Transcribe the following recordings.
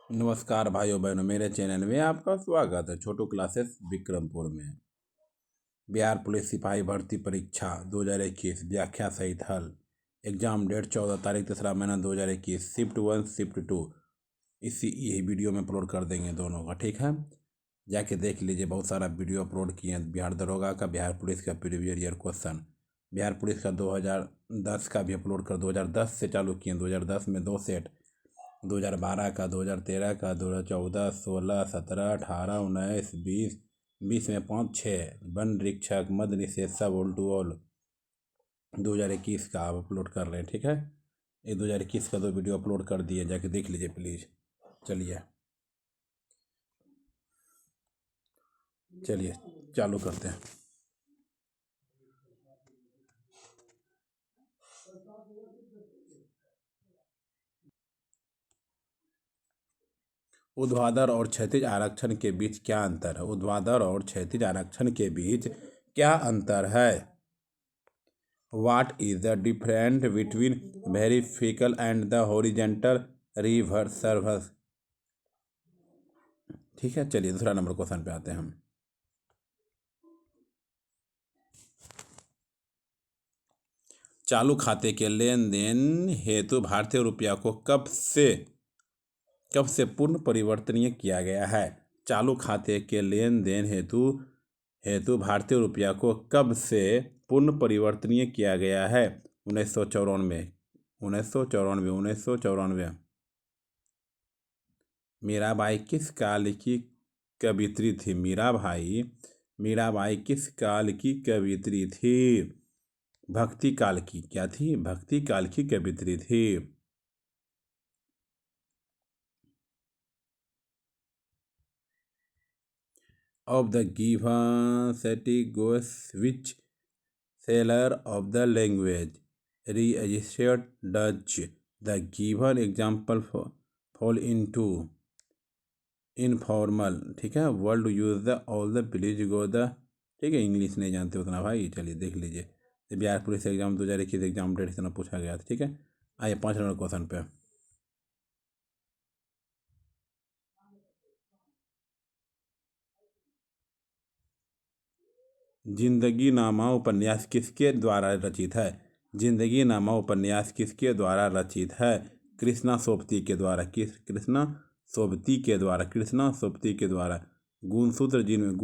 नमस्कार भाइयों बहनों, मेरे चैनल में आपका स्वागत है। छोटू क्लासेस विक्रमपुर में बिहार पुलिस सिपाही भर्ती परीक्षा 2021 व्याख्या सहित हल। एग्जाम डेट 14 तारीख 3 महीना 2021। शिफ्ट 1 शिफ्ट 2 यही वीडियो में अपलोड कर देंगे दोनों का, ठीक है। जाके देख लीजिए, बहुत सारा वीडियो अपलोड किए हैं। बिहार दरोगा का, बिहार पुलिस का previous year question, Bihar police का 2010 का भी अपलोड कर 2010 से चालू किए। 2010 में 2 सेट, 2012 का, 2013 का, 2014, 16, 17, 18, 19, 20, 20 में 5, 6 वन निरीक्षक, मद निषेध सब ऑल टू ऑल 2021 का आप अपलोड कर रहे हैं, ठीक है। ये 2021 का 2 वीडियो अपलोड कर दिए, जाके देख लीजिए प्लीज़। चलिए चालू करते हैं। ऊर्ध्वाधर और क्षैतिज आरक्षण के बीच क्या अंतर है? ऊर्ध्वाधर और क्षैतिज आरक्षण के बीच क्या अंतर है? What is the difference between vertical and the horizontal reserves? ठीक है, चलिए दूसरा नंबर क्वेश्चन पे आते हैं हम। चालू खाते के लेन देन हेतु भारतीय रुपया को कब से पूर्ण परिवर्तनीय किया गया है? चालू खाते के लेन देन हेतु भारतीय रुपया को कब से पूर्ण परिवर्तनीय किया गया है? 1994। मीराबाई किस काल की कवियत्री थी? मीराबाई किस काल की कवियत्री थी? भक्ति काल की। क्या थी? भक्ति काल की कवियत्री थी। Of the given categories, which seller of the language registered does the given example fall into? Informal, ठीक है। World use the all the please go the, ठीक है। इंग्लिश नहीं जानते उतना भाई, चलिए देख लीजिए। Bihar police exam 2021 exam date इतना पूछा गया था, ठीक है। आइए 5 नंबर क्वेश्चन पे। जिंदगी नामा उपन्यास किसके द्वारा रचित है? जिंदगी नामा उपन्यास किसके द्वारा रचित है? कृष्णा सोबती के द्वारा। कृष्णा सोबती के द्वारा। गुणसूत्र जिनमें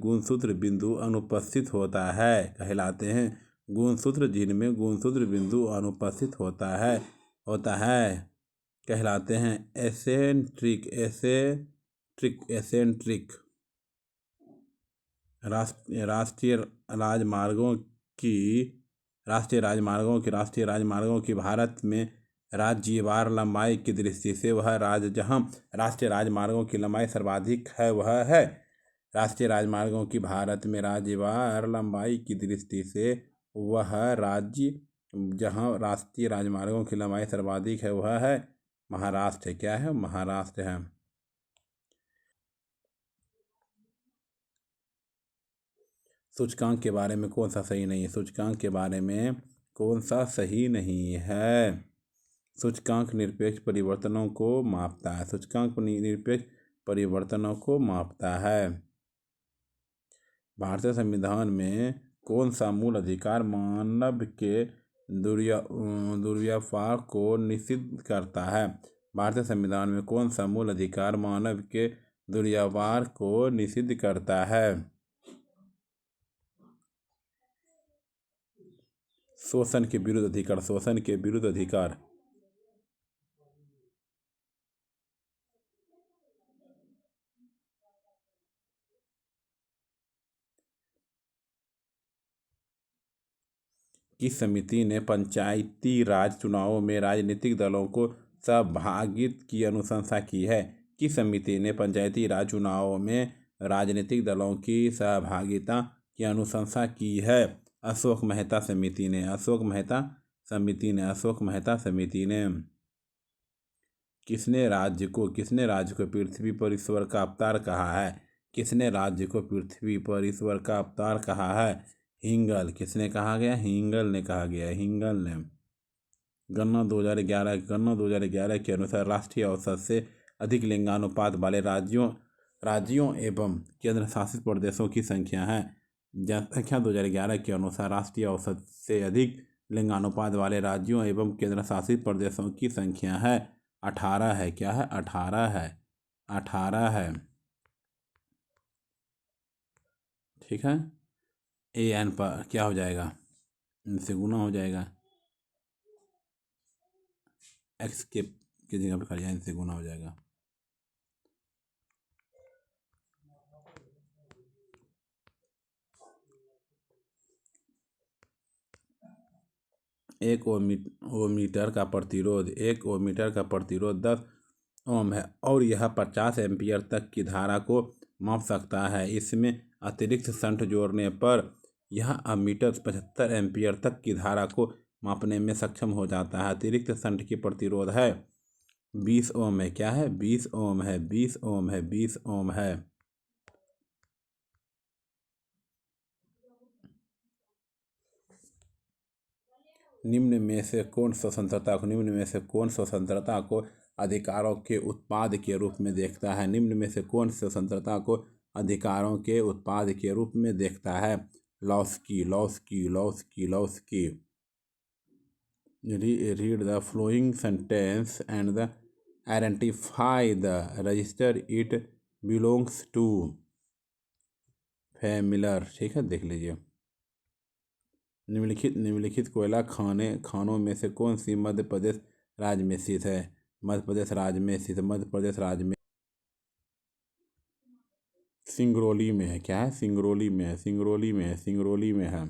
गुणसूत्र बिंदु अनुपस्थित होता है कहलाते हैं। गुणसूत्र जिनमें गुणसूत्र बिंदु अनुपस्थित होता है कहलाते हैं एसेंट्रिक। राष्ट्रीय राजमार्गों की भारत में राज्यवार लंबाई की दृष्टि से वह राज्य जहां राष्ट्रीय राजमार्गों की लंबाई सर्वाधिक है वह है। राष्ट्रीय राजमार्गों की भारत में राज्यवार लंबाई की दृष्टि से वह राज्य जहां राष्ट्रीय राजमार्गों की लंबाई सर्वाधिक है वह है महाराष्ट्र। क्या है? महाराष्ट्र है। सूचकांक के बारे में कौन सा सही नहीं है? सूचकांक के बारे में कौन सा सही नहीं है? सूचकांक निरपेक्ष परिवर्तनों को मापता है। सूचकांक निरपेक्ष परिवर्तनों को मापता है। भारतीय संविधान में कौन सा मूल अधिकार मानव के दुर्व्यवहार को निषिद्ध करता है? भारतीय संविधान में कौन सा मूल अधिकार मानव के दुर्व्यवहार को निषिद्ध करता है? शोषण के विरुद्ध अधिकार। किस समिति ने पंचायती राज चुनावों में राजनीतिक दलों को सहभागिता की अनुशंसा की है? किस समिति ने पंचायती राज चुनावों में राजनीतिक दलों की सहभागिता की अनुशंसा की है? अशोक मेहता समिति ने। किसने राज्य को पृथ्वी पर ईश्वर का अवतार कहा है? किसने राज्य को पृथ्वी पर ईश्वर का अवतार कहा है? हिंगल। किसने कहा गया? हिंगल ने कहा गया। गणना 2011 के अनुसार राष्ट्रीय औसत से अधिक लिंगानुपात वाले राज्यों एवं केंद्र शासित प्रदेशों की संख्या है। जनसंख्या 2011 के अनुसार राष्ट्रीय औसत से अधिक लिंगानुपात वाले राज्यों एवं केंद्र शासित प्रदेशों की संख्या है 18 है। क्या है? 18 है। ठीक है। an पर क्या हो जाएगा? इनसे गुना हो जाएगा। x के जगह पर खड़िया इनसे गुना हो जाएगा। एक ओमीटर का प्रतिरोध 10 ओम है और यह 50 एम्पीयर तक की धारा को माप सकता है। इसमें अतिरिक्त शंट जोड़ने पर यह अमीटर 75 एम्पीयर तक की धारा को मापने में सक्षम हो जाता है। अतिरिक्त शंट की प्रतिरोध है 20 ओम है। क्या है? 20 ओम है। 20 ओम है। 20 ओम है। निम्न में से कौन स्वतंत्रता को अधिकारों के उत्पाद के रूप में देखता है? निम्न में से कौन स्वतंत्रता को अधिकारों के उत्पाद के रूप में देखता है? लॉस्की। Read the following sentence and identify the register it belongs to. Familiar. ठीक है, देख लीजिए। निम्नलिखित कोयला खानों में से कौन सी मध्य प्रदेश राज्य में स्थित है? मध्य प्रदेश राज्य में सिंगरौली में है। क्या है? सिंगरौली में है।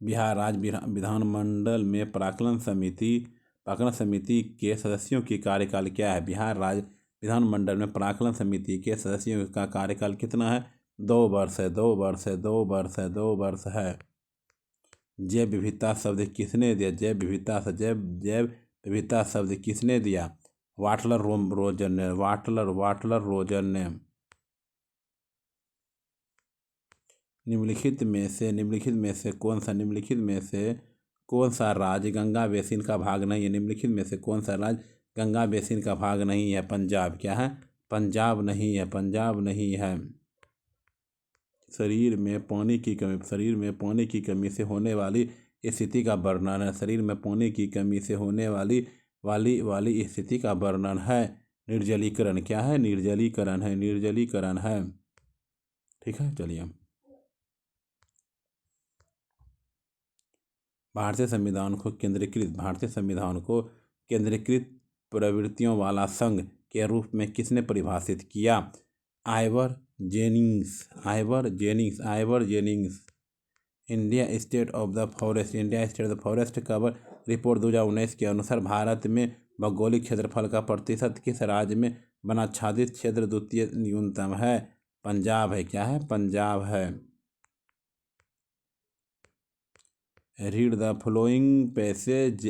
बिहार राज्य विधानमंडल में प्राक्कलन समिति के सदस्यों की कार्यकाल क्या है? बिहार राज्य विधानमंडल में प्राक्कलन समिति के सदस्यों का कार्यकाल कितना है? 2 वर्ष है। जैव विविधता शब्द किसने दिया? जैव विविधता शब्द किसने दिया? वाटलर रोजन ने। निम्नलिखित में से कौन सा राज्य गंगा बेसिन का भाग नहीं है? निम्नलिखित में से कौन सा राज्य गंगा बेसिन का भाग नहीं है? पंजाब। क्या है? पंजाब नहीं है। शरीर में पानी की कमी से होने वाली स्थिति का वर्णन है। शरीर में पानी की कमी से होने वाली स्थिति का वर्णन है निर्जलीकरण। क्या है? निर्जलीकरण है। ठीक है, चलिए। भारतीय संविधान को केंद्रीकृत प्रवृत्तियों वाला संघ के रूप में किसने परिभाषित किया? Ivor Jennings. India state of the forest cover report 2019 के अनुसार भारत में भौगोलिक क्षेत्रफल का प्रतिशत किस राज्य में वनाच्छादित क्षेत्र द्वितीय न्यूनतम है? पंजाब है। क्या है? पंजाब है। Read the flowing passage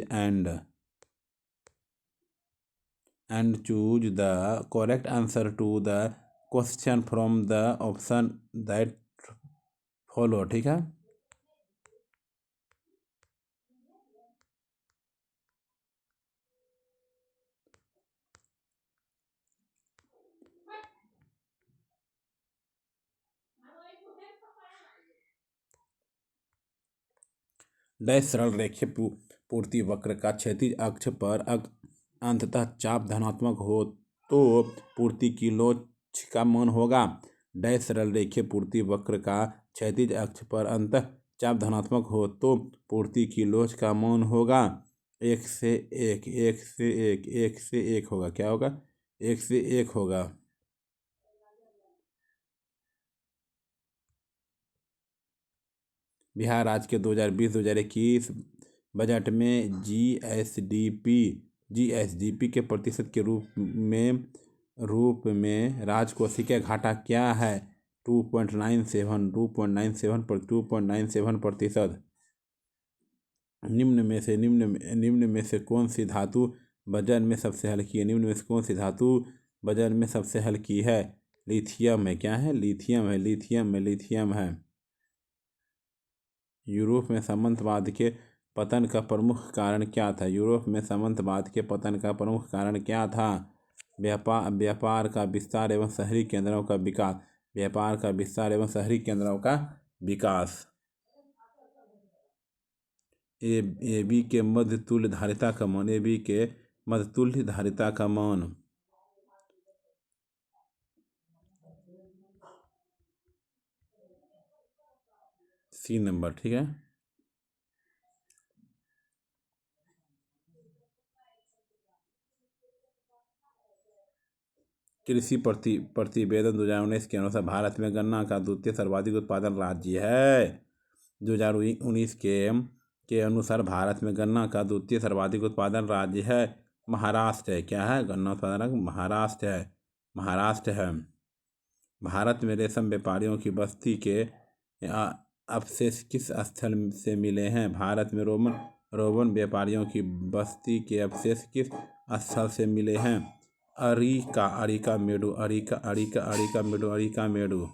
and choose the correct answer to the question from the option that follow। ठीक है। डैश सरल रेखीय पूर्ति वक्र का क्षैतिज अक्ष पर अंततः चाप धनात्मक हो तो पूर्ति की लोच का मान होगा। डैश सरल रेखीय पूर्ति वक्र का क्षैतिज अक्ष पर अंततः चाप धनात्मक हो तो पूर्ति की लोच का मान होगा 1 से 1 होगा। क्या होगा? 1 से 1 होगा। बिहार राज्य के 2020-2021 बजट में जीएसडीपी के प्रतिशत के रूप में राजकोषीय घाटा क्या है? 2.97%। निम्न में से कौन सी धातु वजन में सबसे हल्की है? निम्न में से कौन सी धातु वजन में सबसे हल्की है? लिथियम है। क्या है? लिथियम है, लिथियम है, लिथियम है। यूरोप में सामंतवाद के पतन का प्रमुख कारण क्या था? यूरोप में सामंतवाद के पतन का प्रमुख कारण क्या था? व्यापार का विस्तार एवं शहरी केंद्रों का विकास। व्यापार का विस्तार एवं शहरी केंद्रों का विकास। ए बी के मध्य तुल्य धारिता का मान। ए बी के मध्य तुल्य धारिता का मान। C number. ठीक है। कृषि प्रतिवेदन 2019 के अनुसार भारत में गन्ना का द्वितीय सर्वाधिक उत्पादन राज्य है। 2019 के अनुसार भारत में गन्ना का द्वितीय सर्वाधिक उत्पादन राज्य है महाराष्ट्र है। क्या है? गन्ना उत्पादन महाराष्ट्र है। महाराष्ट्र है। भारत में रेशम व्यापारियों की बस्ती के अवशेष किस स्थल से मिले हैं? भारत में रोमन व्यापारियों की बस्ती के अवशेष किस स्थल से मिले हैं? Arikamedu, Arikamedu, Arikamedu.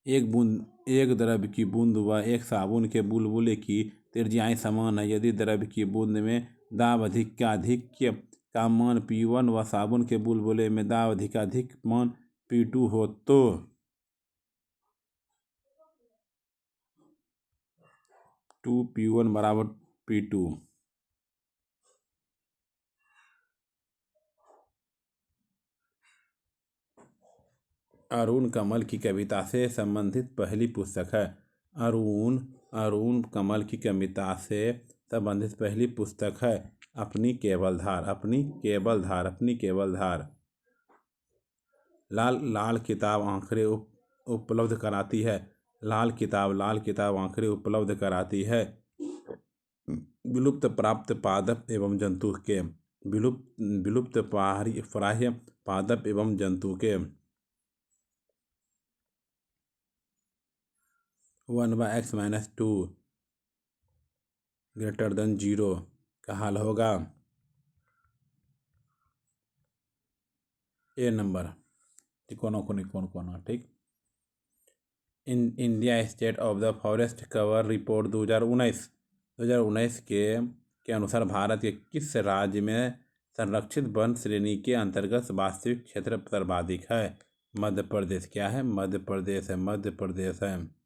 एक द्रव्य की बूंद व एक साबुन के बुलबुले की त्रिज्याएं समान है। यदि द्रव्य की बूंद में दाब अधिक्य का मान P1 व साबुन के बुलबुले में दाब अधिक मान P2 हो तो P1 बराबर P2। अरुण कमल की कविता से संबंधित पहली पुस्तक है। अरुण कमल की कविता से संबंधित पहली पुस्तक है अपनी केवल धार। अपनी केवल धार, अपनी केवल धार। लाल किताब आखिरी उपलब्ध कराती है। लाल किताब आखिरी उपलब्ध कराती है विलुप्त प्राप्त पादप एवं जंतु के। विलुप्त प्राय पादप एवं जंतु के। 1/x-2 ग्रेटर देन 0 का हल होगा ए नंबर। कौन। ठीक। India state of the forest cover report 2019 के अनुसार भारत के किस राज्य में संरक्षित वन श्रेणी के अंतर्गत वास्तविक क्षेत्र सर्वाधिक है? मध्य प्रदेश। क्या है? मध्य प्रदेश है, मध्य प्रदेश है।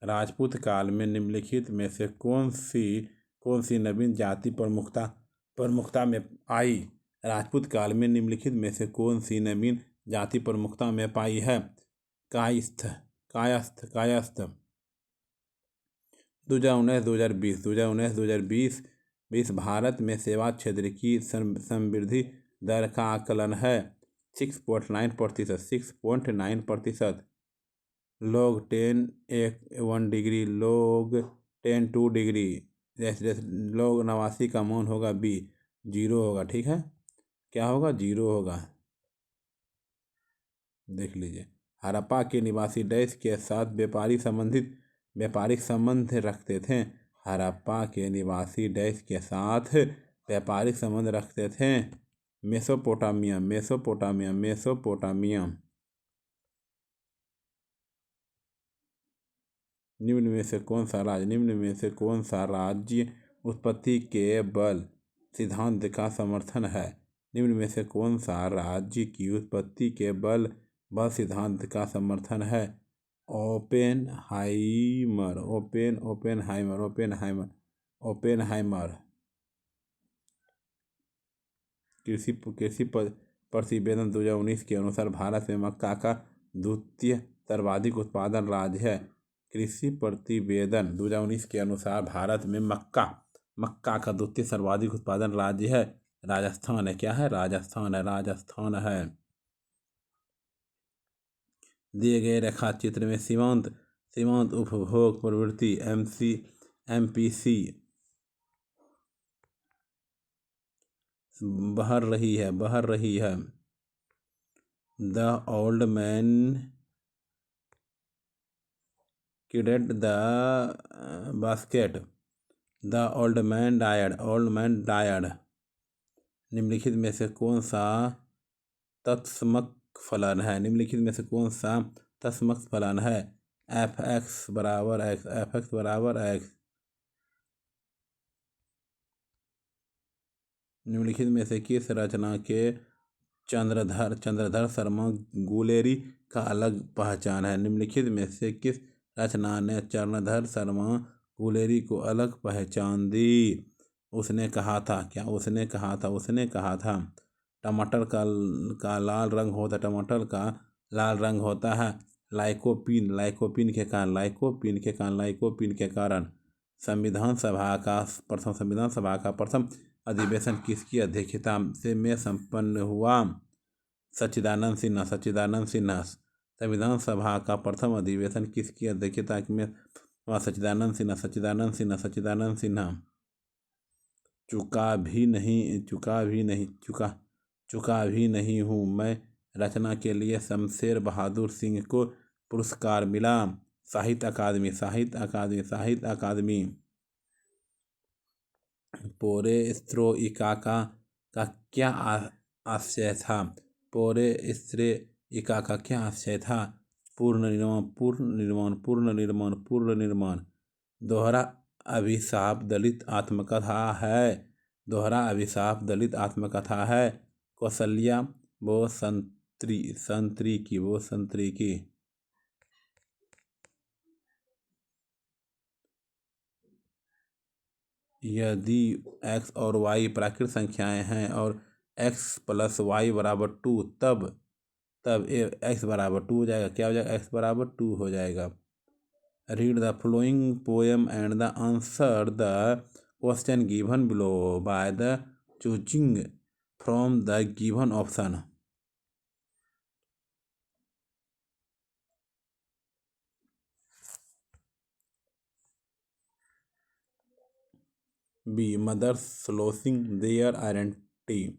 राजपूत काल में निम्नलिखित में से कौन सी नवीन जाति प्रमुखता में आई? राजपूत काल में निम्नलिखित में से कौन सी नवीन जाति प्रमुखता में पाई है? कायस्थ। 2019-2020 भारत में सेवा क्षेत्र की समृद्धि दर का आकलन है 6.9%। 6.9%। log 10 1 degree, log 10 2 degree. जैसे log 89 का मान होगा B, 0 होगा। ठीक है। क्या होगा? 0 होगा। देख लीजिए। हड़प्पा के निवासी डैश के साथ व्यापारिक संबंध रखते थे। हड़प्पा के निवासी डैश के साथ व्यापारिक संबंध रखते थे। मेसोपोटामियम। निम्न में से कौन सा राज्य उत्पत्ति के बल सिद्धांत का समर्थन है? निम्न में से कौन सा राज्य की उत्पत्ति के बल सिद्धांत का समर्थन है? ओपेनहाइमर। कृषि प्रतिवेदन 2019 के अनुसार भारत में मक्का का द्वितीय सर्वाधिक उत्पादन राज्य है। कृषि प्रतिवेदन 2019 के अनुसार भारत में मक्का का द्वितीय सर्वाधिक उत्पादन राज्य है राजस्थान है। क्या है? राजस्थान है। दिए गए रेखा चित्र में सीमांत उपभोग प्रवृत्ति MPC बहर रही है। The old man carried the basket. The old man died. निम्नलिखित में से कौन सा तत्समक फलन है? निम्नलिखित में से कौन सा तत्समक फलन है? एफ एक्स बराबर एक्स, एफ एक्स बराबर एक्स। निम्नलिखित में से किस रचना के चंद्रधर शर्मा गुलेरी का अलग पहचान है? निम्नलिखित में से किस रचना ने चंद्रधर शर्मा गुलेरी को अलग पहचान दी? उसने कहा था, क्या उसने कहा था? उसने कहा था टमाटर का लाल रंग होता, टमाटर का लाल रंग होता है लाइकोपीन के कारण संविधान सभा का प्रथम अधिवेशन किसकी अध्यक्षता में संपन्न हुआ? सच्चिदानंद सिन्हा। संविधान सभा का प्रथम अधिवेशन किसकी अध्यक्षता में हुआ? सच्चिदानंद सिन्हा। चुका भी नहीं हूँ मैं रचना के लिए शमशेर बहादुर सिंह को पुरस्कार मिला। साहित्य अकादमी। पेरेस्त्रोइका का क्या आशय था? पेरेस्त्रोइका का क्या आशय था? पूर्ण निर्माण। दोहरा अभिशाप दलित आत्मकथा है। कौशल्या वो संतरी की। यदि x और y प्राकृत संख्याएं हैं और x + y = 2, तब x = 2 हो जाएगा। क्या हो जाएगा? x = 2 हो जाएगा। Read the following poem and the answer the question given below by the choosing from the given option. B mothers losing their identity.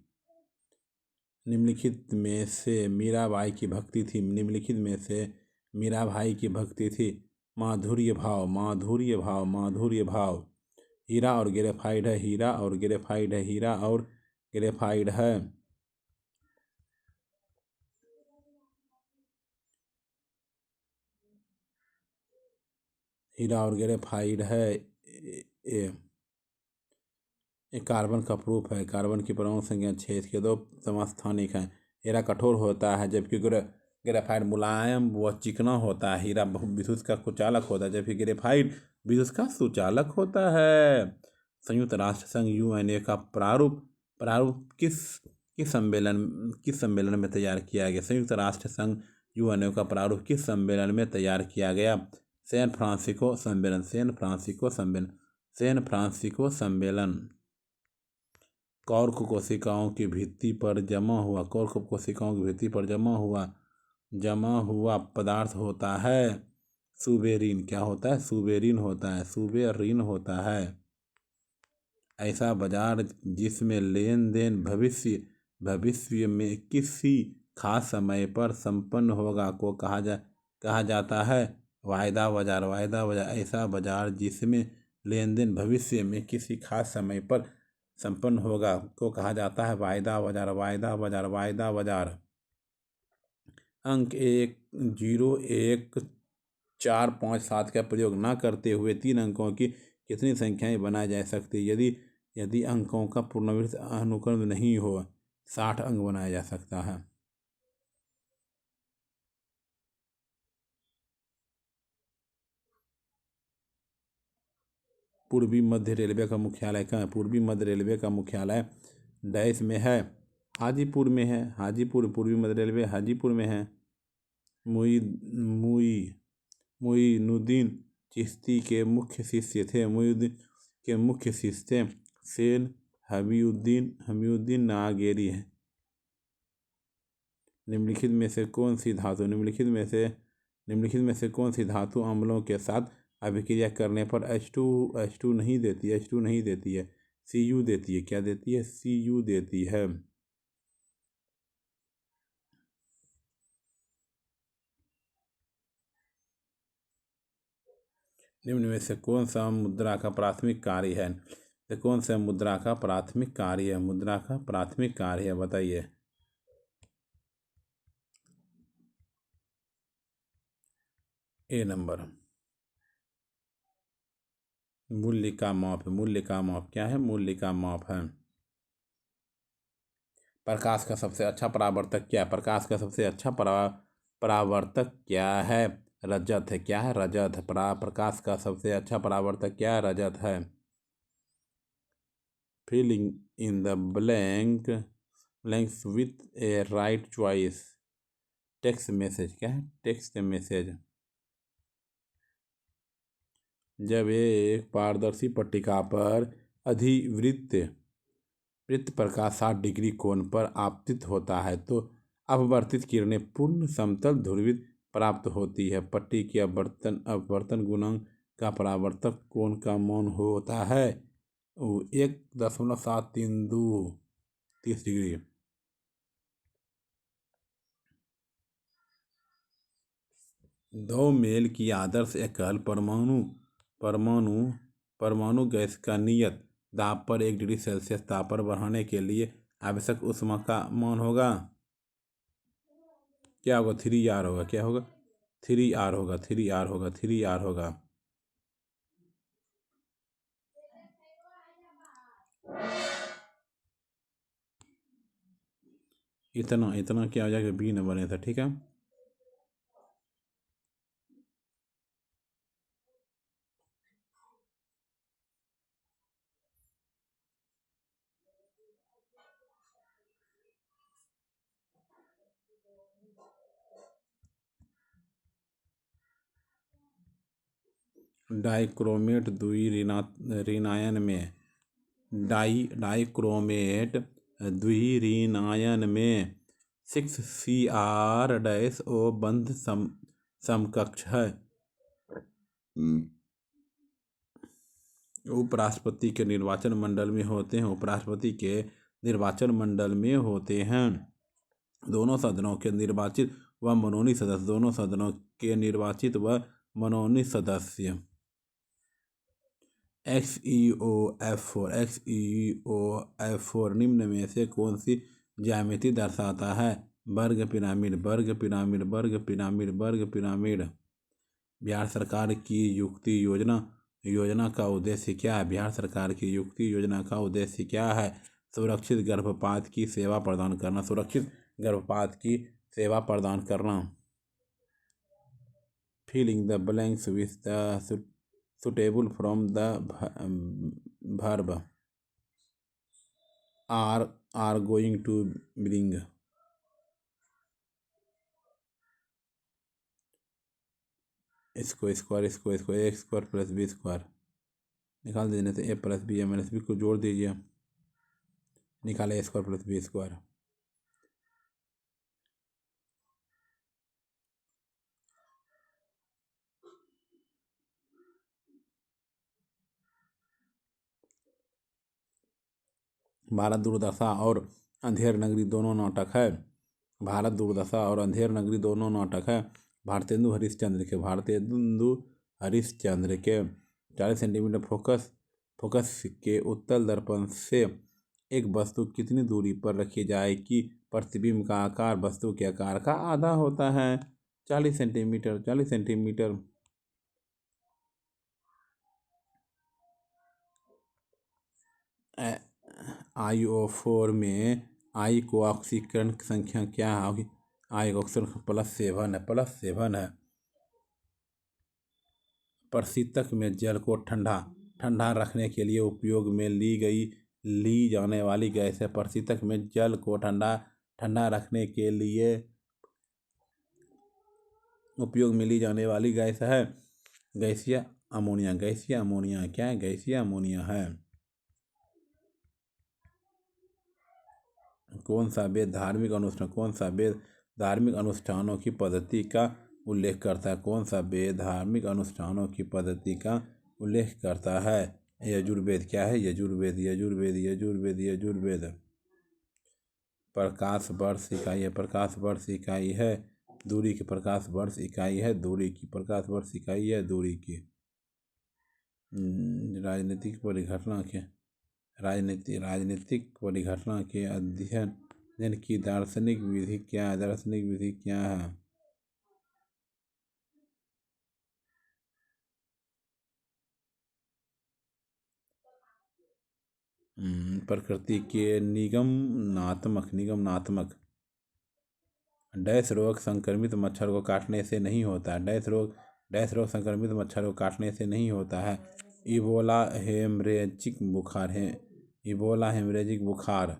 निम्नलिखित में से मीराबाई की भक्ति थी। माधुर्य भाव। हीरा और ग्रेफाइट है। हीरा और ग्रेफाइट है। एक कार्बन का प्रूफ है। कार्बन की परमाणु संख्या 6, इसके 2 समस्थानिक हैं। हीरा कठोर होता है जबकि ग्रेफाइट मुलायम व चिकना होता है। हीरा विद्युत का कुचालक होता है जबकि ग्रेफाइट विद्युत का सुचालक होता है। संयुक्त राष्ट्र संघ यूएनए का प्रारूप किस सम्मेलन में तैयार किया गया? संयुक्त राष्ट्र संघ यूएनए का प्रारूप किस सम्मेलन में तैयार किया गया? सैन फ्रांसिस्को सम्मेलन। कॉर्क कोशिकाओं की भित्ति पर जमा हुआ पदार्थ होता है सुबेरिन। क्या होता है? सुबेरिन होता है। ऐसा बाजार जिसमें लेन देन भविष्य में किसी खास समय पर संपन्न होगा को कहा जाता है वायदा बाजार। ऐसा बाजार जिसमें लेन देन भविष्य में किसी खास समय पर संपन्न होगा को कहा जाता है वायदा बाजार। अंक 1, 0, 1, 4, 5, 7 का प्रयोग न करते हुए 3 अंकों की कितनी संख्याएं बनाई जा सकती है? यदि अंकों का पुनरावृत्त अनुक्रम नहीं हो 60 अंक बनाया जा सकता है। पूर्वी मध्य रेलवे का मुख्यालय कहाँ है? पूर्वी मध्य रेलवे का मुख्यालय डैश में है। हाजीपुर में है। पूर्वी मध्य रेलवे हाजीपुर में है। मुइनुद्दीन चिश्ती के मुख्य शिष्य थे। शेख हमीउद्दीन नागेरी है। निम्नलिखित में से कौन सी धातु अम्लों के साथ अभिक्रिया करने पर H2 नहीं देती है? Cu देती है। क्या देती है? Cu देती है। निम्न में से कौन सा मुद्रा का प्राथमिक कार्य है? तो कौन सा मुद्रा का प्राथमिक कार्य है? मुद्रा का प्राथमिक कार्य है, बताइए। ए नंबर, मूल्य का माप। मूल्य का माप क्या है? मूल्य का माप है। प्रकाश का सबसे अच्छा परावर्तक क्या है? प्रकाश का सबसे अच्छा परावर्तक क्या है? रजत है। क्या है? रजत है। प्रकाश का सबसे अच्छा परावर्तक क्या है? रजत है। Filling in the blanks with a right choice. Text message क्या है? Text message. जब एक पारदर्शी पट्टिका पर अधिवृत्त वृत्त प्रकाश 60 डिग्री कोण पर आपतित होता है तो अपवर्तित किरणें पूर्ण समतल ध्रुवित प्राप्त होती है। पट्टी की अपवर्तन गुणांक का परावर्तक कोण का मान होता है 1.732 दो मेल की आदर्श एकल परमाणु परमाणु गैस का नियत दाब पर 1 डिग्री सेल्सियस ताप पर बढ़ाने के लिए आवश्यक ऊष्मा का मान होगा क्या होगा? 3R होगा। क्या होगा? 3R होगा। 3R होगा। 3R होगा। इतना इतना क्या हो जाएगा? बी नंबर है था। ठीक है। डाइक्रोमेट द्विऋणायन में डाइक्रोमेट द्विऋणायन में 6Cr- O बंध समकक्ष है। उपराष्ट्रपति के निर्वाचन मंडल में होते हैं। उपराष्ट्रपति के निर्वाचन मंडल में होते हैं दोनों सदनों के निर्वाचित व मनोनीत सदस्य। दोनों सदनों के निर्वाचित व मनोनीत सदस्य। XeO F4 निम्न में से कौन सी ज्यामिति दर्शाता है? वर्ग पिरामिड, वर्ग पिरामिड, वर्ग पिरामिड, वर्ग पिरामिड। बिहार सरकार की युक्ति योजना का उद्देश्य क्या है? बिहार सरकार की युक्ति योजना का उद्देश्य क्या है? सुरक्षित गर्भपात की सेवा प्रदान करना। सुरक्षित गर्भपात की सेवा प्रदान करना। Filling the blanks with the suitable from the verb are going to bring। इसको square A square plus B square निकाल देने से A plus B minus B को जोड़ दीजिए, निकाले A square plus B square. Bharat Durdasha और अंधेर नगरी दोनों नाटक है। भारत दुर्दशा और अंधेर नगरी दोनों नाटक है। भारतेंदु हरिश्चंद्र के 40 सेंटीमीटर फोकस के उत्तल दर्पण से एक वस्तु कितनी दूरी पर रखी जाए कि प्रतिबिंब का आकार वस्तु के आकार का आधा होता है? 40 सेंटीमीटर। 40 सेंटीमीटर। IO4 में आई को ऑक्सीकरण की संख्या क्या होगी? आई ऑक्सीकरण +7 है। +7 है। प्रशीतक में जल को ठंडा रखने के लिए उपयोग में ली जाने वाली गैस है। प्रशीतक में जल को ठंडा रखने के लिए उपयोग में ली जाने वाली गैस है गैसीय अमोनिया। गैसीय अमोनिया क्या है? गैसीय अमोनिया है। कौन सा वेद धार्मिक अनुष्ठानों की पद्धति का उल्लेख करता है? कौन सा वेद धार्मिक अनुष्ठानों की पद्धति का उल्लेख करता है? यजुर्वेद। क्या है? यजुर्वेद। यजुर्वेद। यजुर्वेद। यजुर्वेद। प्रकाश वर्ष इकाई है। प्रकाश वर्ष इकाई है दूरी की। प्रकाश वर्ष इकाई है दूरी की। प्रकाश वर्ष इकाई है दूरी की। राजनीतिक परिघटना के राजनीतिक परिघटना के अध्ययन की दार्शनिक विधि क्या है? दार्शनिक विधि क्या है? प्रकृति के निगमनात्मक डैश रोग संक्रमित मच्छर को काटने से नहीं होता है। डैश रोग संक्रमित मच्छर को काटने से नहीं होता है। इबोला हेमरेजिक बुखार।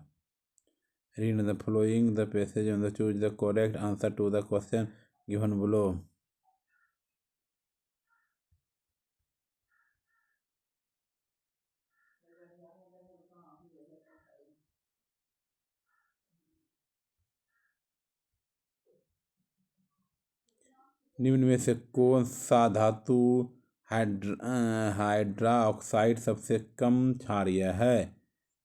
Read the following the passage and choose the correct answer to the question given below. निम्न में से कौन सा धातु हाइड्रा ऑक्साइड सबसे कम क्षारीय है?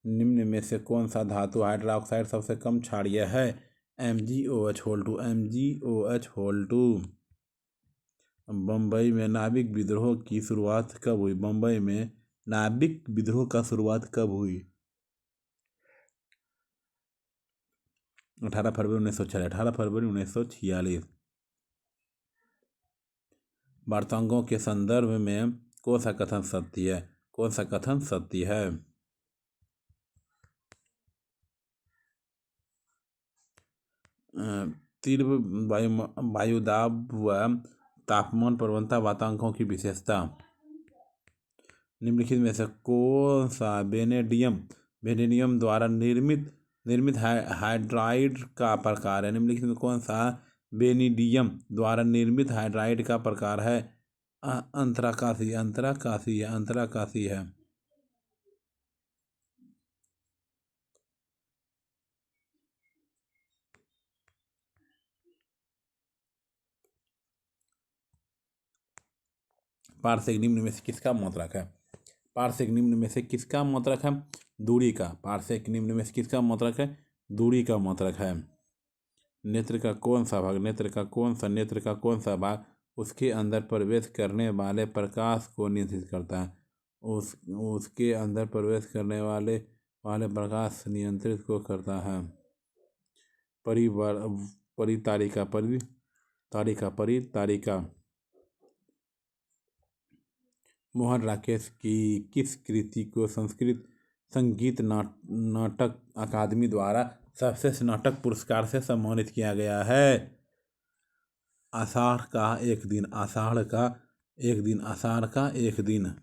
निम्न में से कौन सा धातु हाइड्रा ऑक्साइड सबसे कम क्षारीय है? MgOH2। बम्बई में नाविक विद्रोह की शुरुआत कब हुई? बम्बई में नाविक विद्रोह का शुरुआत कब हुई? 18 फरवरी 1946। वार्तांकों के संदर्भ में कौन सा कथन सत्य है? कौन सा कथन सत्य है? तीव्र वायुदाब व तापमान प्रवणता वार्तांकों की विशेषता। निम्नलिखित में से कौन सा वेनेडियम द्वारा निर्मित हाइड्राइड का प्रकार है? निम्नलिखित में कौन सा वेनेडियम द्वारा निर्मित हाइड्राइड का प्रकार है? अंतराकाशी है। पारसेक निम्न में से किसका मात्रक है? पारसेक निम्न में से किसका मात्रक है? दूरी का। पारसेक निम्न में से किसका मात्रक है? दूरी का मात्रक है। नेत्र का कौन सा भाग उसके अंदर प्रवेश करने वाले प्रकाश को नियंत्रित करता है? उसके अंदर प्रवेश करने वाले प्रकाश नियंत्रित को करता है। परितारिका। मोहन राकेश की किस कृति को संस्कृत संगीत नाटक अकादमी द्वारा सर्वश्रेष्ठ नाटक पुरस्कार से सम्मानित किया गया है? आषाढ़ का एक दिन।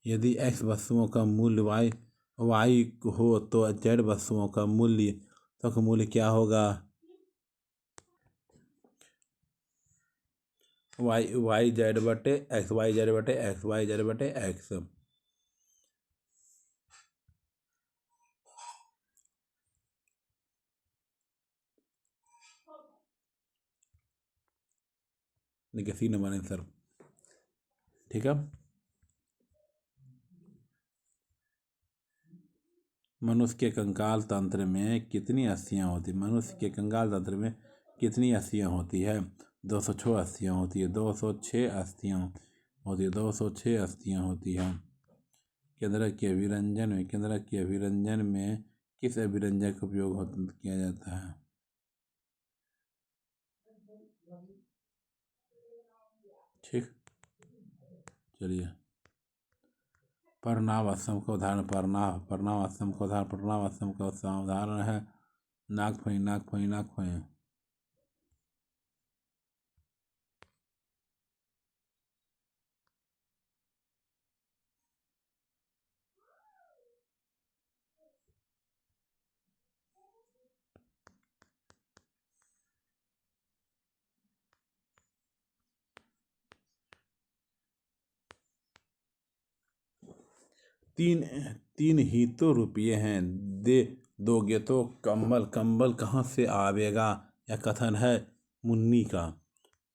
यदि x वस्तुओं का मूल्य y हो तो z वस्तुओं का मूल्य क्या होगा? xyz/x। देखिए सी नंबर आंसर। ठीक है। मनुष्य के कंकाल तंत्र में कितनी अस्थियां होती? मनुष्य के कंकाल तंत्र में कितनी अस्थियां होती है? 206 अस्थियां होती है। 206 अस्थियां होती है। केंद्रक के अभिरंजन में किस अभिरंजक का उपयोग किया जाता है? ठीक, चलिए। पर्णावसम का उदाहरण। पर्णावसम का उदाहरण है नागफनी। 3 ही तो रुपये हैं, दे दोगे तो कंबल कहाँ से आवेगा? यह कथन है मुन्नी का।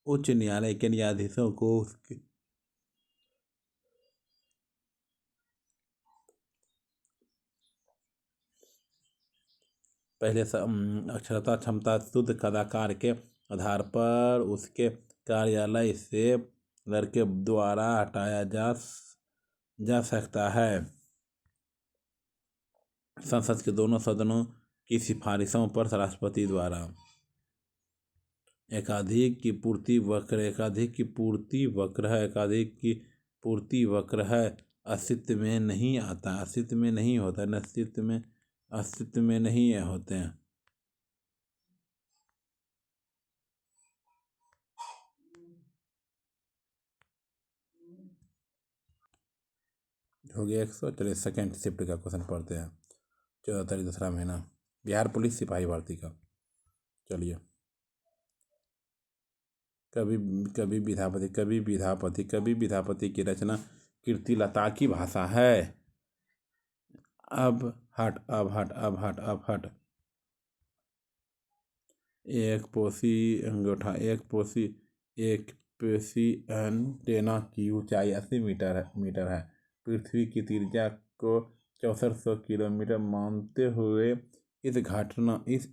उच्च न्यायालय के न्यायाधीशों को पहले अक्षरता क्षमता शुद्ध कदाकार के आधार पर उसके कार्यालय से लड़के द्वारा हटाया जा सकता है। संसद के दोनों सदनों की सिफारिशों पर राष्ट्रपति द्वारा। एकाधिक की पूर्ति वक्र, एकाधिक की पूर्ति वक्र है, एकाधिक की पूर्ति वक्र है, अस्तित्व में नहीं आता, अस्तित्व में नहीं होता, अस्तित्व में नहीं होते हैं। हो गया 100। चलिए सेकेंड शिफ्ट का क्वेश्चन पढ़ते हैं। 14 तारीख दूसरा महीना, बिहार पुलिस सिपाही भर्ती का। चलिए, कवि कवि विद्यापति कवि विद्यापति की रचना कीर्तिलता की भाषा है। अब हट। एक पेशी एंटेना की ऊंचाई 80 मीटर है। पृथ्वी की त्रिज्या को 6400 किलोमीटर मानते हुए इस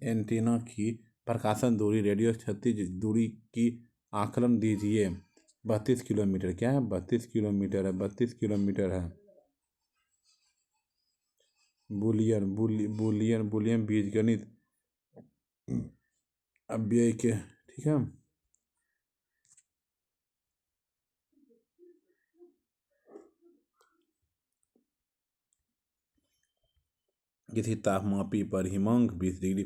एंटेना की प्रकाशन दूरी, रेडियो क्षैतिज दूरी की आकलन दीजिए। 32 किलोमीटर। क्या है? 32 किलोमीटर है, 32 किलोमीटर है। बुलियन बीजगणित अव्यय के, ठीक है। किसी तापमापी पर हिमांक 20 डिग्री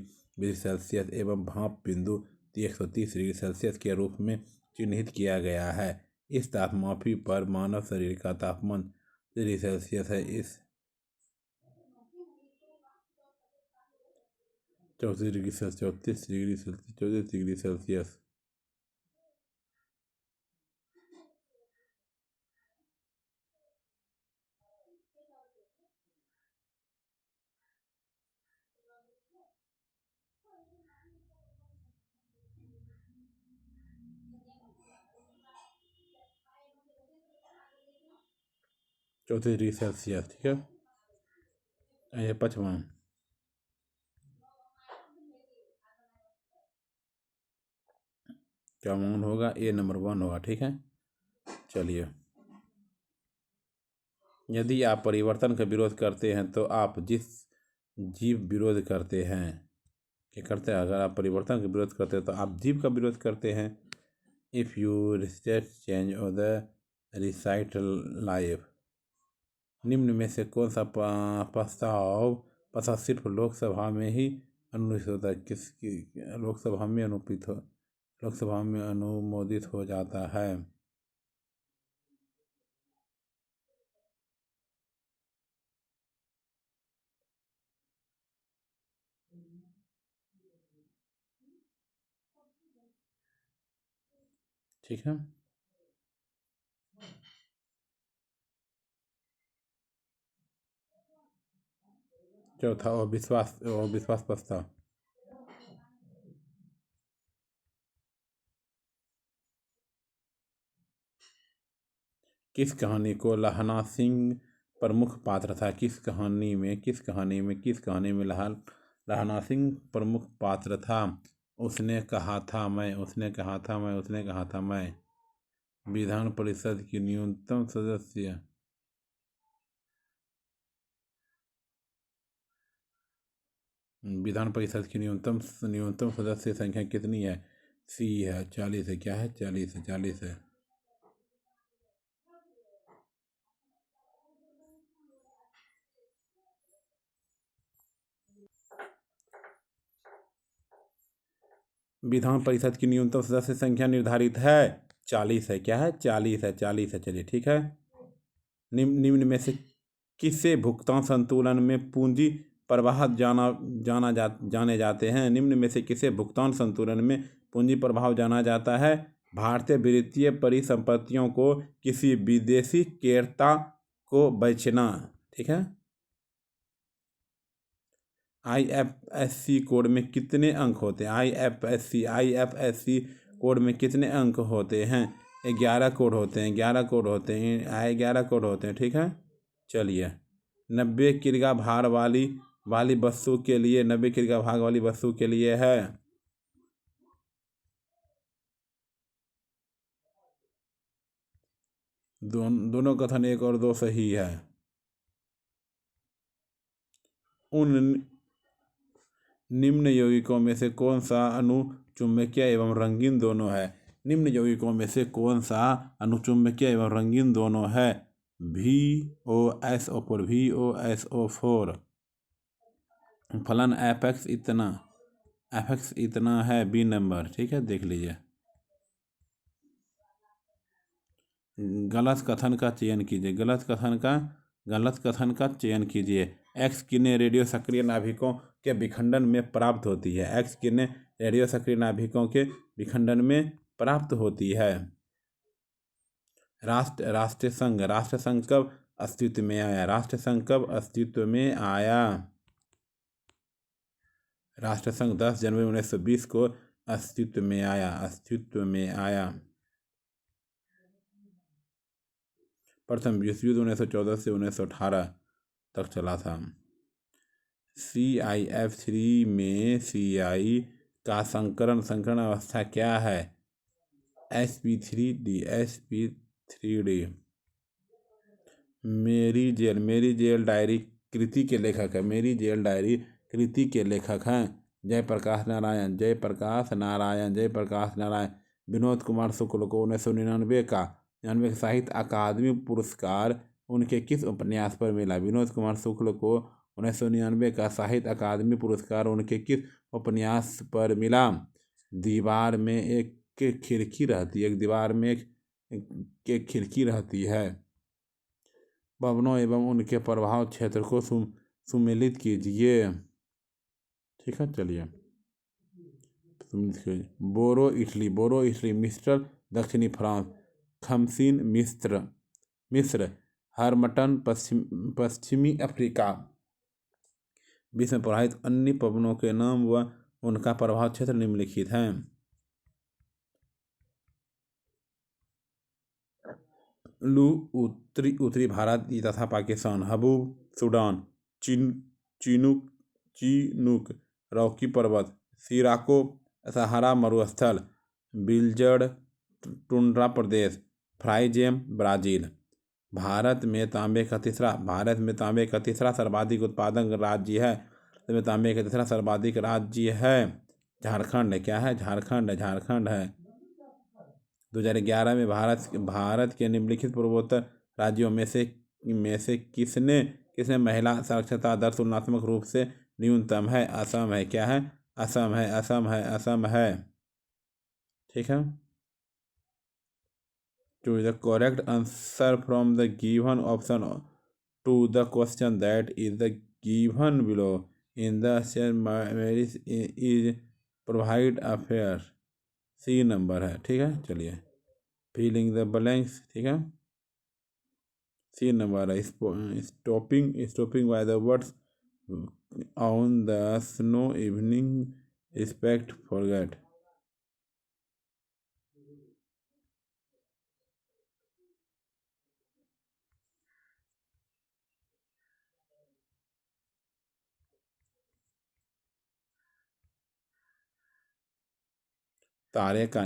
एवं भाप बिंदु 130 डिग्री सेल्सियस के रूप में चिन्हित किया गया है। इस तापमापी पर मानव शरीर का तापमान डिग्री सेल्सियस है। इस 34 degree Celsius, 34 degree Celsius, 34 degree Celsius. चौंतीस डिग्री सेल्सियस, ठीक है। ये पचवां क्या मान होगा? ए नंबर 1 होगा, ठीक है। चलिए, यदि आप परिवर्तन का विरोध करते हैं तो आप जिस जीव विरोध करते हैं, क्या करते हैं? अगर आप परिवर्तन का विरोध करते हैं तो आप जीव का विरोध करते हैं। इफ़ यू रिजेक्ट चेंज और द रिसाइट लाइफ, निम्न में से कौन सा प्रस्ताव सिर्फ लोकसभा में ही अनुमोदित होता है? किसकी लोकसभा में अनुमोदित हो जाता है? ठीक है। चौथा, अविश्वास प्रस्ताव। किस कहानी को लहना सिंह प्रमुख पात्र था? किस कहानी में लहना सिंह प्रमुख पात्र था? उसने कहा था मैं। विधान परिषद की न्यूनतम सदस्य, विधान परिषद की न्यूनतम सदस्य संख्या कितनी है? सी है, 40 है। क्या है? 40 है। विधान परिषद की न्यूनतम सदस्य संख्या निर्धारित है 40 है। क्या है? 40 है। चलिए, ठीक है। निम्न में से किसे भुगतान संतुलन में पूंजी प्रवाह जाने जाते हैं? निम्न में से किसे भुगतान संतुलन में पूंजी प्रवाह जाना जाता है? भारतीय वित्तीय परिसंपत्तियों को किसी विदेशी क्रेता को बेचना, ठीक है। IFSC कोड में कितने अंक होते हैं? IFSC कोड में कितने अंक होते हैं? 11 कोड होते हैं। 11 कोड होते हैं। 11 कोड होते हैं, ठीक है। चलिए, 90 किग्रा भार वाली वस्तु के लिए 90 किग्रा भार वाली वस्तु के लिए है। दोनों कथन 1 और 2 सही है। उन निम्न यौगिकों में से कौन सा अणु चुंबकीय एवं रंगीन दोनों है? निम्न यौगिकों में से कौन सा अणु चुंबकीय एवं रंगीन दोनों है? VOSO4 VOSO4। फलन एफ एक्स इतना है, बी नंबर। ठीक है, देख लीजिए। गलत कथन का चयन कीजिए। गलत कथन का चयन कीजिए। एक्स किरणें रेडियो सक्रिय नाभिकों के विखंडन में प्राप्त होती है। एक्स किरणें रेडियो सक्रिय नाभिकों के विखंडन में प्राप्त होती है। राष्ट्रसंघ कब अस्तित्व में आया? राष्ट्रसंघ कब अस्तित्व में आया? राष्ट्रसंघ 10 जनवरी 1920 को अस्तित्व में आया। प्रथम विश्व युद्ध 1914 से 1918 तक चला था। CIF3 में CI का संकरण अवस्था क्या है? sp3d। मेरी जेल डायरी कृति के लेखक हैं जयप्रकाश नारायण। विनोद कुमार शुक्ल को 1999 का साहित्य अकादमी पुरस्कार उनके किस उपन्यास पर मिला? विनोद कुमार शुक्ल को 1999 का साहित्य अकादमी पुरस्कार उनके किस उपन्यास पर मिला? दीवार में एक खिड़की रहती है। भवनों एवं उनके प्रभाव क्षेत्र को सुमेलित कीजिए। ठीक है, चलिए। बोरो इटली। मिस्र दक्षिणी फ्रांस। खमसीन मिस्र। हरमटन पश्चिमी अफ्रीका। विश्व में प्रभावित अन्य पवनों के नाम व उनका प्रभाव क्षेत्र निम्नलिखित हैं। लू उत्तरी भारत तथा Pakistan. Haboob Sudan. Chinook Rocky पर्वत। सिराको सहारा मरुस्थल। बिल्जर्ड टुंड्रा प्रदेश। फ्राइजेम ब्राजील। भारत में तांबे का तीसरा सर्वाधिक उत्पादक राज्य है। झारखंड। क्या है? झारखंड है। 2011 में भारत के निम्नलिखित पूर्वोत्तर राज्यों में से किसने महिला साक्षरता दर तुलनात्मक रूप से न्यूनतम है? असम है। क्या है? असम है। ठीक है। Choose the correct answer from the given option to the question that is the given below. In the marriage is provide affair। C number है। ठीक है, चलिए। Filling the blanks. ठीक है, C नंबर है। Stopping by the words on the snow evening respect forget. तारे का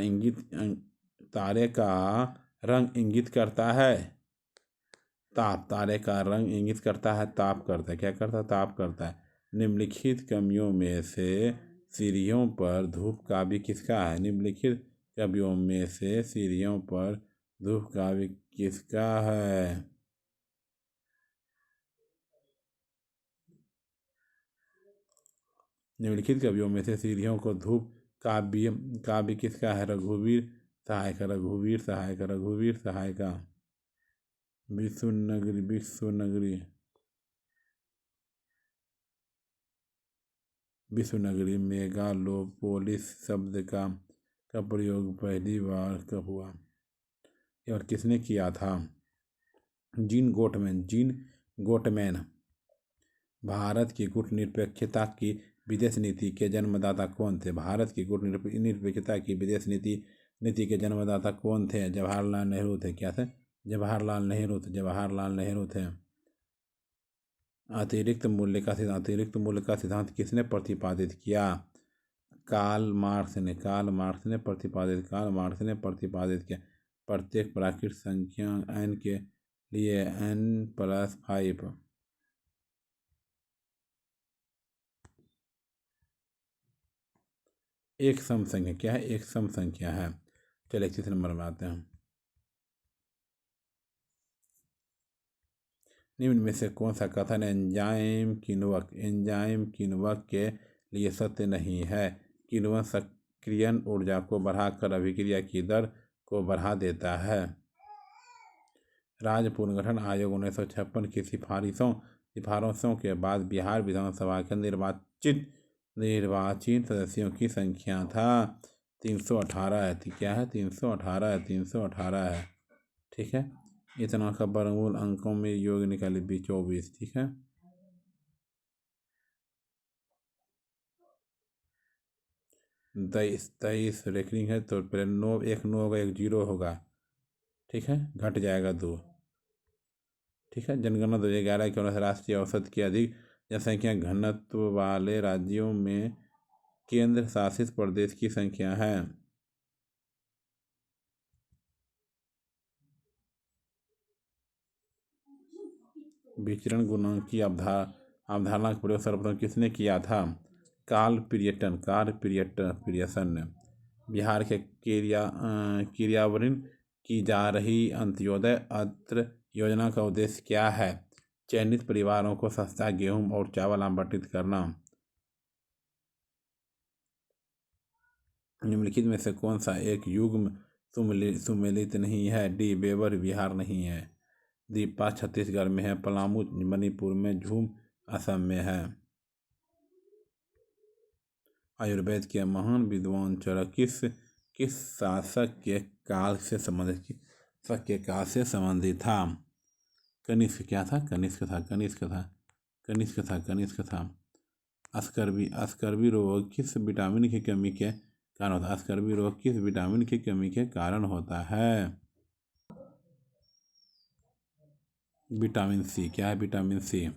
रंग इंगित करता है ताप। तारे का रंग इंगित करता है ताप करता है। क्या करता है? ताप करता है। निम्नलिखित कवियों में से सीढ़ियों पर धूप काव्य किसका है? निम्नलिखित कवियों में से सीढ़ियों पर धूप काव्य किसका है? निम्नलिखित कवियों में से सीढ़ियों को धूप काव्य किसका है? रघुवीर सहाय का। विश्वनगरी मेगालोपोलिस शब्द का प्रयोग पहली बार कब हुआ और किसने किया था? Gene goatman. भारत की कूटनिरपेक्षता की विदेश नीति के जन्मदाता कौन थे? भारत की कूटनिरपेक्षता की विदेश नीति के जन्मदाता कौन थे? जवाहरलाल नेहरू थे। क्या थे? जवाहरलाल नेहरू थे। अतिरिक्त मूल्य का सिद्धांत किसने प्रतिपादित किया? कार्ल मार्क्स ने प्रतिपादित किया। प्रत्येक प्राकृतिक संख्या n के लिए n+5 एक सम संख्या क्या है? एक सम संख्या है। चलिए 31 नंबर में आते हैं। निम्न में से कौन सा कथन एंजाइम किण्वक के लिए सत्य नहीं है? किण्वन सक्रियण ऊर्जा को बढ़ाकर अभिक्रिया की दर को बढ़ा देता है। राज्य पुनर्गठन आयोग 1956 की सिफारिशों के बाद बिहार विधानसभा के निर्वाचित सदस्यों की संख्या था 318 है। क्या है? 318 है। 318 है। ठीक है। इतना का वर्गमूल अंकों में योग निकाले 24। ठीक है। 23 रेकरिंग है तो पहले 9 एक 9 होगा, एक 0 होगा। ठीक है। घट जाएगा 2। ठीक है। जनगणना 2011 के अनुसार राष्ट्रीय औसत के अधिक जनसंख्या घनत्व वाले राज्यों में केंद्र शासित प्रदेश की संख्या है। विचरण गुणांक की अवधारणा का प्रयोग सर्वप्रथम किसने किया था? कार्ल पीयर्सन ने। बिहार के क्रियान्वयन की जा रही अंत्योदय अन्न योजना का उद्देश्य क्या है? चयनित परिवारों को सस्ता गेहूं और चावल आवंटित करना। निम्नलिखित में से कौन सा एक युग्म सुमेलित नहीं है? डी बेवर बिहार नहीं है। दीपा छत्तीसगढ़ में है। पलामू मणिपुर में। झूम असम में है। आयुर्वेद के महान विद्वान चरक किस शासक के काल से संबंधित था? कनिष्क क्या था? कनिष्क था। अस्कर्वी रोग किस विटामिन की कमी के कारण होता है? अस्कर्वी रोग किस विटामिन की कमी के कारण होता है? Vitamin C. क्या है? Vitamin C.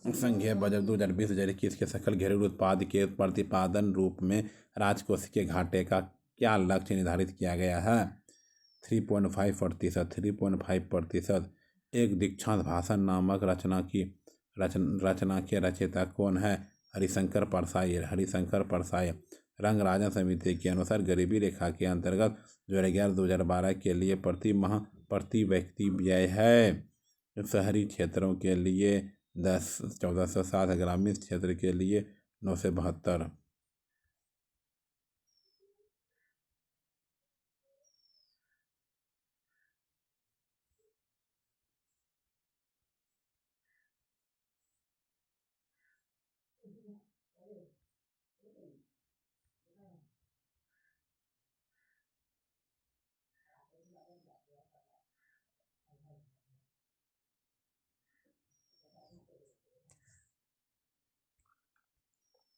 संघीय बजट 2020-2021 के सकल घरेलू उत्पाद के प्रतिपादन रूप में राजकोषीय घाटे का क्या लक्ष्य निर्धारित किया गया है? 3.5%। 3.5%। एक दीक्षांत भाषण नामक रचना के रचयिता कौन है? हरिशंकर परसाई। रंग राजन समिति के अनुसार गरीबी रेखा के अंतर्गत 2011-2012 के लिए प्रति माह प्रति व्यक्ति व्यय है। शहरी क्षेत्रों के लिए 1460, ग्रामीण क्षेत्र के लिए 972।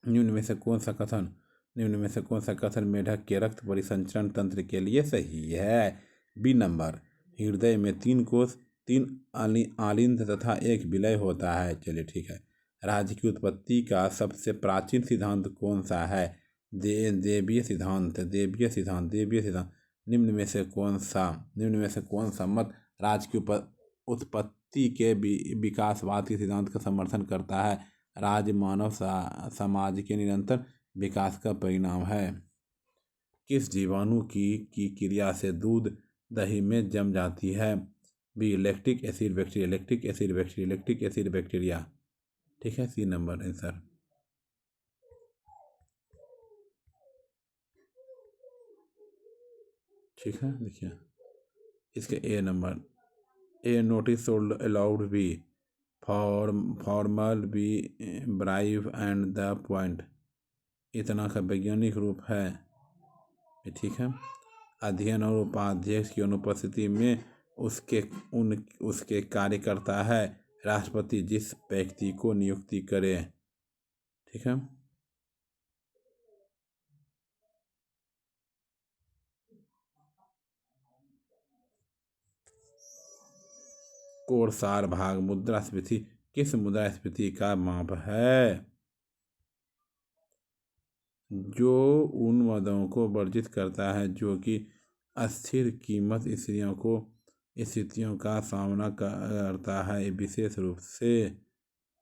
निम्न में से कौन सा कथन मेढक के रक्त परिसंचरण तंत्र के लिए सही है? B number. हृदय में 3 कोष, 3 आलिंद तथा 1 विलय होता है। चलिए ठीक है। राज्य की उत्पत्ति का सबसे प्राचीन सिद्धांत कौन सा है? देवीय सिद्धांत। निम्न में से कौन सा मत राज्य की उत्पत्ति के विकासवाद के सिद्धांत का समर्थन करता है? राज्य मानव समाज के निरंतर विकास का परिणाम है। किस जीवाणु की क्रिया से दूध दही में जम जाती है? B lactic acid bacteria. ठीक है। C number answer. ठीक है। देखिए इसके A number. A notice should allowed. B formal. B brief and the point. इतना का वैज्ञानिक रूप है। ठीक है। अध्ययन और उपाध्यक्ष की अनुपस्थिति में उसके कार्य करता है राष्ट्रपति, जिस व्यक्ति को नियुक्ति करे। ठीक है। कोरसार भाग मुद्रास्फीति किस मुद्रास्फीति का माप है? जो उन मदों को वर्जित करता है जो कि अस्थिर कीमत स्थितियों को स्थितियों का सामना करता है, विशेष रूप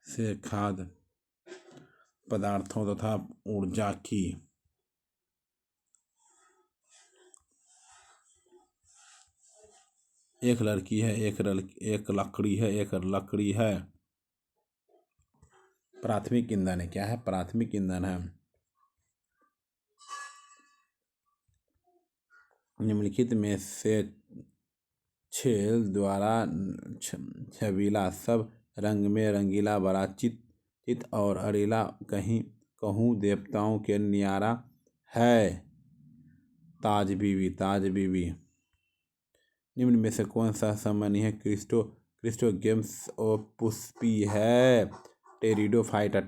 से खाद्य पदार्थों तथा ऊर्जा की। एक लड़की है, एक लकड़ी है। प्राथमिक ईंधन है, क्या है? प्राथमिक ईंधन है। निम्नलिखित में से छेल द्वारा छबीला सब रंग में रंगीला बड़ा चित और अड़ीला कहीं कहूँ देवताओं के न्यारा है। ताज बीबी। निम्न में से कौन सा सामान्य है? क्रिस्टो गेम्स और पुष्पी है। टेरिडोफाइटा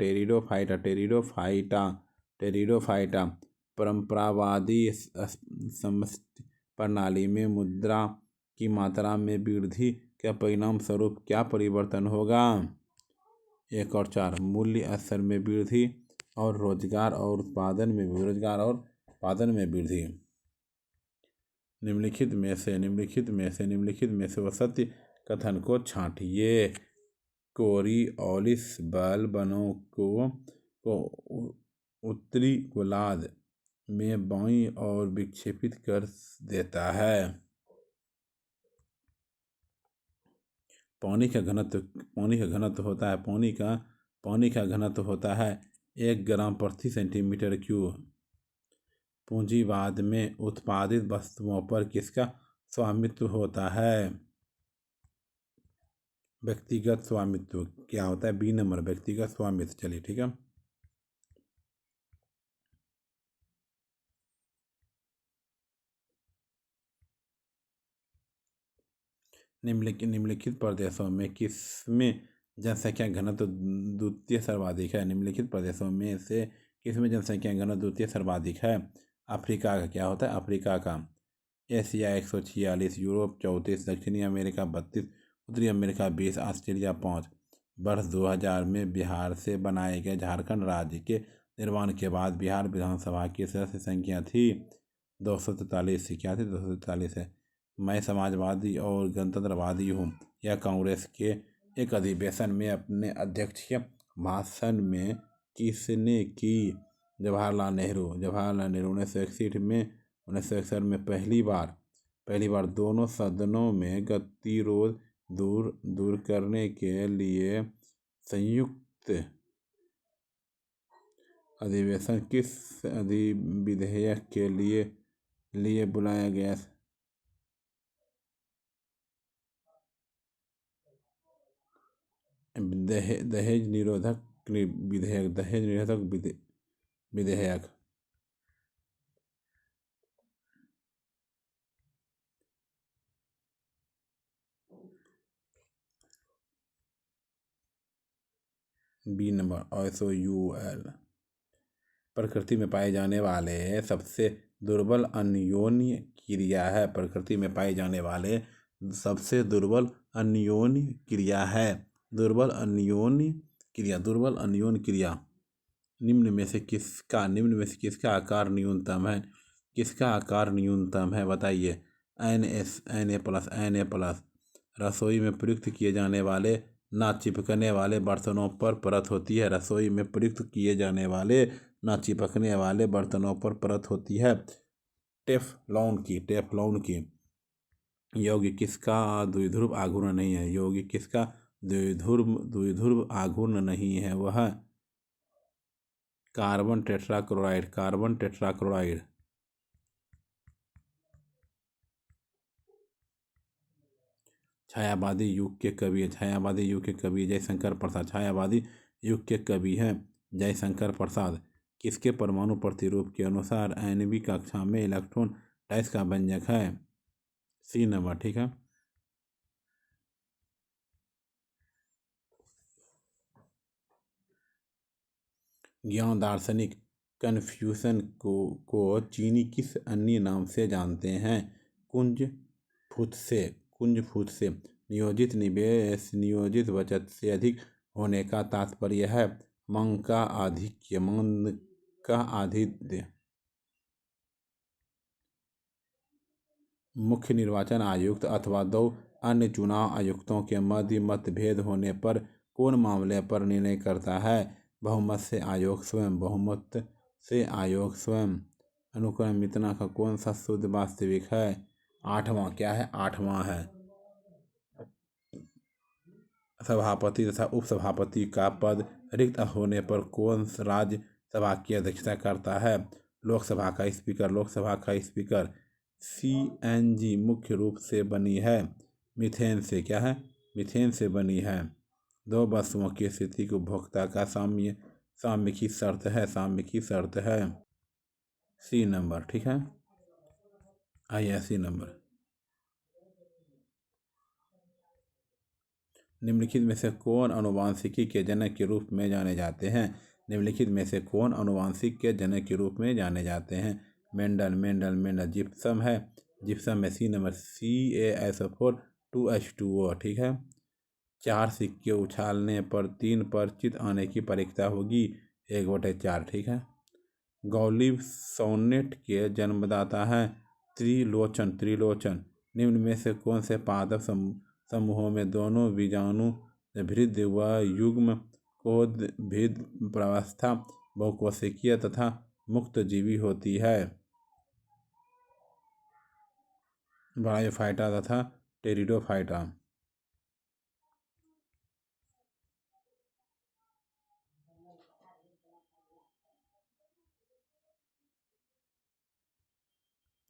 परंपरावादी समष्टि प्रणाली में मुद्रा की मात्रा में वृद्धि के परिणाम स्वरूप क्या परिवर्तन होगा? 1 और 4 मूल्य स्तर में वृद्धि और रोजगार और उत्पादन में वृद्धि। निम्नलिखित में से सत्य कथन को छांटिए। कोरियोलिस बल बनों को उत्तरी गोलार्ध में बाईं ओर विक्षेपित कर देता है। पानी का घनत्व होता है 1 ग्राम प्रति सेंटीमीटर क्यूब। पूंजीवाद में उत्पादित वस्तुओं पर किसका स्वामित्व होता है? व्यक्तिगत स्वामित्व। क्या होता है? बी नंबर, व्यक्तिगत स्वामित्व। चलिए ठीक है। निम्नलिखित प्रदेशों में किसमें जनसंख्या घनत्व द्वितीय सर्वाधिक है? निम्नलिखित प्रदेशों में से किसमें जनसंख्या घनत्व द्वितीय सर्वाधिक है? अफ्रीका का। क्या होता है? अफ्रीका का। एशिया 146, यूरोप 34, दक्षिणी अमेरिका 32, उत्तरी अमेरिका 20, ऑस्ट्रेलिया 5। वर्ष 2000 में बिहार से बनाए गए झारखंड राज्य के निर्माण के बाद बिहार विधानसभा की सदस्य संख्या थी 243। क्या थी? 243 है। मैं समाजवादी और गणतंत्रवादी हूँ, यह कांग्रेस के एक अधिवेशन में अपने अध्यक्षीय भाषण में किसने की? जवाहरलाल नेहरू। 1961 में पहली बार दोनों सदनों में गतिरोध दूर करने के लिए संयुक्त अधिवेशन किस विधेयक के लिए बुलाया गया? दहेज निरोधक विधेयक। B number, SOUL। प्रकृति में पाए जाने वाले सबसे दुर्बल अन्योन्य क्रिया है। प्रकृति में पाए जाने वाले सबसे दुर्बल अन्योन्य क्रिया है। दुर्बल अन्योन्य क्रिया। निम्न में से किसका आकार न्यूनतम है? बताइए। Na+। रसोई में प्रयुक्त किए जाने वाले ना चिपकने वाले बर्तनों पर परत होती है। रसोई में प्रयुक्त किए जाने वाले ना चिपकने वाले बर्तनों पर परत होती है। टेफ्लॉन की। यौगिक किसका द्विध्रुव आघूर्ण नहीं है? यौगिक किसका द्विध्रुव आघूर्ण नहीं है? वह कार्बन टेट्राक्लोराइड। छायावादी युग के कवि जयशंकर प्रसाद। छायावादी युग के कवि हैं जयशंकर प्रसाद। किसके परमाणु प्रतिरूप के अनुसार आणविक कक्षा में इलेक्ट्रॉन डाइस का व्यंजक है? सी नंबर, ठीक है। ज्ञान दार्शनिक कन्फ्यूशन को चीनी किस अन्य नाम से जानते हैं? कुंज फुत से। नियोजित निवेश नियोजित बचत से अधिक होने का तात्पर्य है। मंद का आधिक्य। मुख्य निर्वाचन आयुक्त अथवा दो अन्य चुनाव आयुक्तों के मध्य मतभेद होने पर कौन मामले पर निर्णय करता है? बहुमत से आयोग स्वयं। बहुमत से आयोग स्वयं। अनुक्रम इतना का कौन सा शुद्ध वास्तविक है? आठवां। क्या है? आठवां है। सभापति तथा उपसभापति का पद रिक्त होने पर कौन राज्यसभा की अध्यक्षता करता है? लोकसभा का स्पीकर। लोकसभा का स्पीकर। CNG मुख्य रूप से बनी है मीथेन से। क्या है? मीथेन से बनी है। दो वस्तुओं की स्थिति को उपभोक्ता का साम्य की शर्त है। साम्य की शर्त है। C number. ठीक है, आइए C नंबर। निम्नलिखित में से कौन आनुवांशिकी के जनक के रूप में जाने जाते हैं? निम्नलिखिट में से कौन आनुवांशिक के जनक के रूप में जाने जाते हैं? मेंडल। मेंडल। मेंडल। जिप्सम है। जिप्सम में C नंबर। CaSO4 2H2O। ठीक है। 4 सिक्के उछालने पर 3 पर चित आने की परीक्षा होगी। 1/4। ठीक है। गौलिब सोनेट के जन्मदाता है। त्रिलोचन। त्रिलोचन। निम्न में से कौन से पादप समूहों में दोनों बीजाणु भिद्ध व युग्म कोदभिद प्रावस्था बहुकोशिकीय तथा मुक्तजीवी होती है? ब्रायोफाइटा तथा टेरिडोफाइटा।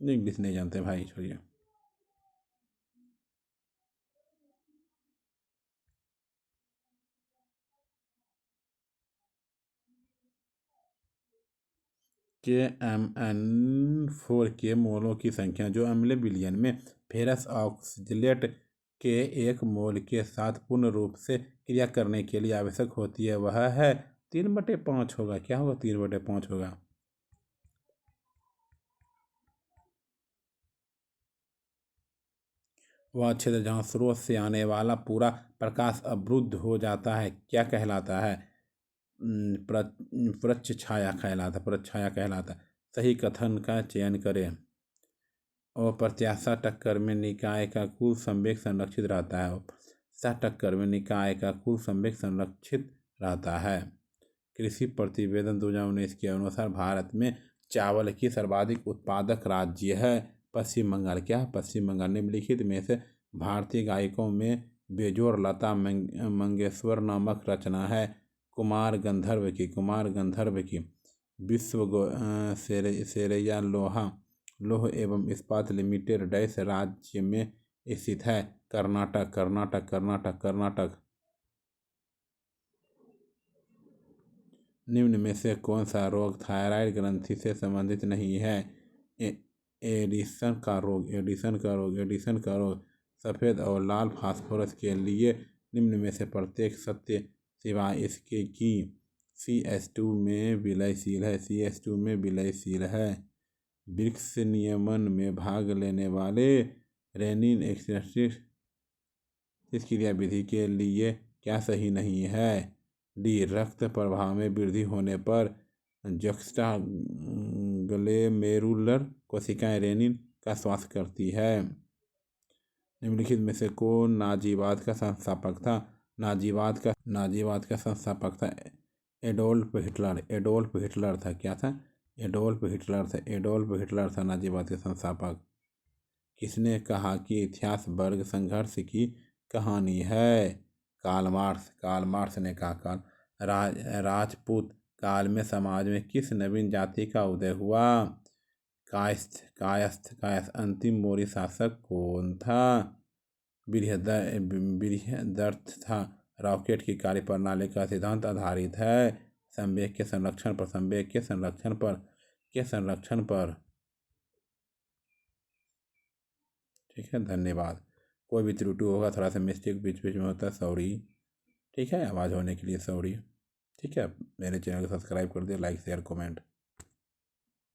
इंग्लिश नहीं जानते भाई, छोड़िए। KMN4 के मोलों की संख्या जो अम्ल विलयन में फेरस ऑक्सलेट के एक मोल के साथ पूर्ण रूप से क्रिया करने के लिए आवश्यक होती है वह है 3/5 होगा। क्या होगा? 3/5 होगा। वह क्षेत्र जहाँ स्रोत से आने वाला पूरा प्रकाश अवरुद्ध हो जाता है क्या कहलाता है? प्रच्छाया कहलाता। प्रच्छाया कहलाता। सही कथन का चयन करें। अप्रत्याशा टक्कर में निकाय का कुल संवेग संरक्षित रहता है। अप्रत्याशा टक्कर में निकाय का कुल संवेग संरक्षित रहता है। कृषि प्रतिवेदन 2019 के अनुसार भारत में चावल की सर्वाधिक उत्पादक राज्य है पश्चिम बंगाल। क्या? पश्चिम बंगाल। निम्नलिखित में से भारतीय गायकों में बेजोड़ लता मंगेशकर नामक रचना है कुमार गंधर्व की। कुमार गंधर्व की। विश्व सेरैया लौह एवं इस्पात लिमिटेड डैश राज्य में स्थित है? कर्नाटक। कर्नाटक। कर्नाटक। कर्नाटक। निम्न में से कौन सा रोग थायराइड ग्रंथि से संबंधित नहीं है? एडिसन का रोग। एडिसन का रोग। एडिसन का रोग। सफ़ेद और लाल फास्फोरस के लिए निम्न में से प्रत्येक सत्य सिवाय इसके कि CH2 में विलयशील है। CH2 में विलयशील है। वृक्ष नियमन में भाग लेने वाले रेनिन एक्सट्रेक्टिव इस क्रियाविधि के लिए क्या सही नहीं है? D रक्त प्रवाह में वृद्धि होने पर जक्स्टा ग्लोमेरुलर कोशिकाएं रेनिन का श्वास करती है। निम्नलिखित में से कौन नाजीवाद का संस्थापक था? नाजीवाद का संस्थापक था एडोल्फ हिटलर। एडोल्फ हिटलर था। क्या था? एडोल्फ हिटलर था। एडोल्फ हिटलर था नाजीवाद के संस्थापक। किसने कहा कि इतिहास वर्ग संघर्ष की कहानी है? Karl Marx. कार्ल मार्क्स ने कहा। राजपूत काल में समाज में किस नवीन जाति का उदय हुआ? कायस्थ। कायस्थ। कायस्थ। अंतिम मौर्य शासक कौन था? बृहदर्थ था। रॉकेट की कार्यप्रणाली का सिद्धांत आधारित है संवेग के संरक्षण पर। संवेग के संरक्षण पर। के संरक्षण पर। ठीक है, धन्यवाद। कोई भी त्रुटि होगा, थोड़ा सा मिस्टेक बीच बीच में होता है, सॉरी। ठीक है, आवाज़ होने के लिए सॉरी। ठीक है, मेरे चैनल को सब्सक्राइब कर दिए, लाइक शेयर कमेंट।